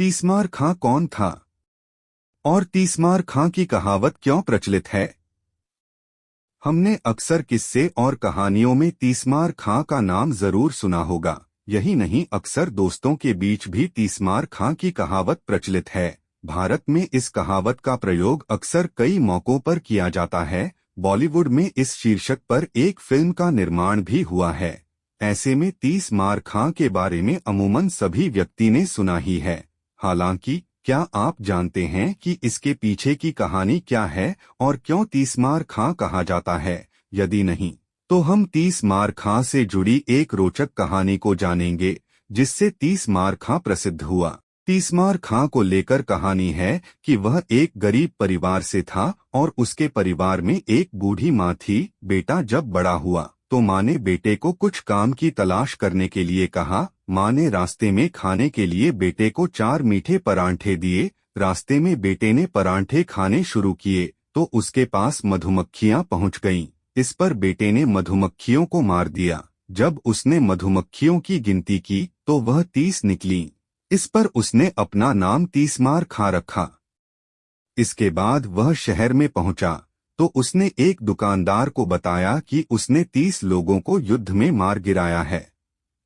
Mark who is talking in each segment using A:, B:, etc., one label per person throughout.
A: तीसमार खां कौन था और तीसमार खां की कहावत क्यों प्रचलित है? हमने अक्सर किस्से और कहानियों में तीसमार खां का नाम जरूर सुना होगा। यही नहीं, अक्सर दोस्तों के बीच भी तीसमार खां की कहावत प्रचलित है। भारत में इस कहावत का प्रयोग अक्सर कई मौकों पर किया जाता है। बॉलीवुड में इस शीर्षक पर एक फिल्म का निर्माण भी हुआ है। ऐसे में तीसमार खां के बारे में अमूमन सभी व्यक्ति ने सुना ही है। हालांकि क्या आप जानते हैं कि इसके पीछे की कहानी क्या है और क्यों तीसमार खां कहा जाता है? यदि नहीं, तो हम तीसमार खां से जुड़ी एक रोचक कहानी को जानेंगे, जिससे तीसमार खां प्रसिद्ध हुआ। तीसमार खां को लेकर कहानी है कि वह एक गरीब परिवार से था और उसके परिवार में एक बूढ़ी माँ थी। बेटा जब बड़ा हुआ तो माँ ने बेटे को कुछ काम की तलाश करने के लिए कहा। माँ ने रास्ते में खाने के लिए बेटे को 4 मीठे परांठे दिए। रास्ते में बेटे ने परांठे खाने शुरू किए तो उसके पास मधुमक्खियां पहुंच गईं। इस पर बेटे ने मधुमक्खियों को मार दिया। जब उसने मधुमक्खियों की गिनती की तो वह 30 निकली। इस पर उसने अपना नाम तीसमार खां रखा। इसके बाद वह शहर में पहुंचा तो उसने एक दुकानदार को बताया कि उसने 30 लोगों को युद्ध में मार गिराया है।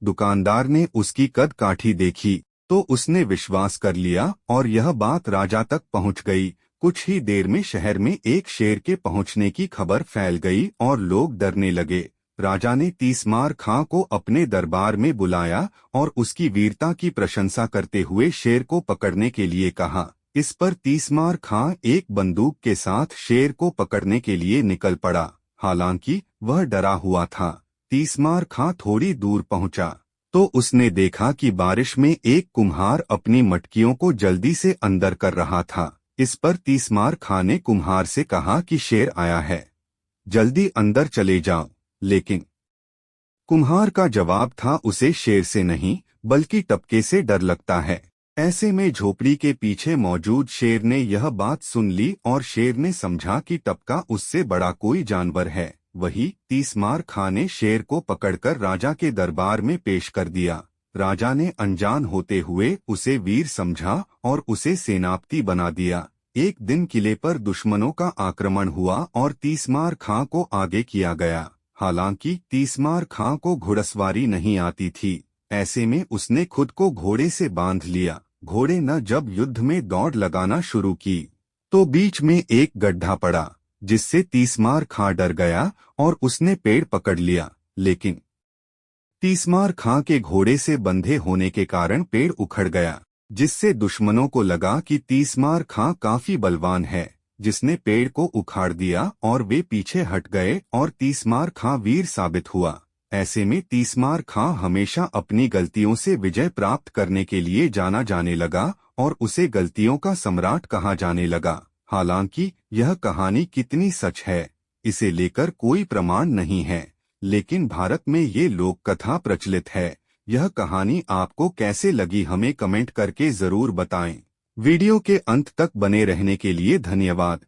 A: दुकानदार ने उसकी कद काठी देखी तो उसने विश्वास कर लिया और यह बात राजा तक पहुंच गई। कुछ ही देर में शहर में एक शेर के पहुंचने की खबर फैल गई और लोग डरने लगे। राजा ने तीसमार खां को अपने दरबार में बुलाया और उसकी वीरता की प्रशंसा करते हुए शेर को पकड़ने के लिए कहा। इस पर तीसमार खां एक बंदूक के साथ शेर को पकड़ने के लिए निकल पड़ा। हालांकि वह डरा हुआ था। तीसमार खां थोड़ी दूर पहुंचा तो उसने देखा कि बारिश में एक कुम्हार अपनी मटकियों को जल्दी से अंदर कर रहा था। इस पर तीसमार खां ने कुम्हार से कहा कि शेर आया है, जल्दी अंदर चले जाओ। लेकिन कुम्हार का जवाब था, उसे शेर से नहीं बल्कि टपके से डर लगता है। ऐसे में झोपड़ी के पीछे मौजूद शेर ने यह बात सुन ली और शेर ने समझा कि टपका उससे बड़ा कोई जानवर है। वही तीसमार खां ने शेर को पकड़कर राजा के दरबार में पेश कर दिया। राजा ने अनजान होते हुए उसे वीर समझा और उसे सेनापति बना दिया। एक दिन किले पर दुश्मनों का आक्रमण हुआ और तीसमार खां को आगे किया गया। हालांकि तीसमार खां को घुड़सवारी नहीं आती थी। ऐसे में उसने खुद को घोड़े से बांध लिया। घोड़े ने जब युद्ध में दौड़ लगाना शुरू की तो बीच में एक गड्ढा पड़ा, जिससे तीसमार खां डर गया और उसने पेड़ पकड़ लिया। लेकिन तीसमार खां के घोड़े से बंधे होने के कारण पेड़ उखड़ गया, जिससे दुश्मनों को लगा कि तीसमार खां काफी बलवान है, जिसने पेड़ को उखाड़ दिया और वे पीछे हट गए और तीसमार खां वीर साबित हुआ। ऐसे में तीसमार खां हमेशा अपनी गलतियों से विजय प्राप्त करने के लिए जाना जाने लगा और उसे गलतियों का सम्राट कहा जाने लगा। हालांकि यह कहानी कितनी सच है, इसे लेकर कोई प्रमाण नहीं है, लेकिन भारत में ये लोक कथा प्रचलित है। यह कहानी आपको कैसे लगी हमें कमेंट करके जरूर बताएं। वीडियो के अंत तक बने रहने के लिए धन्यवाद।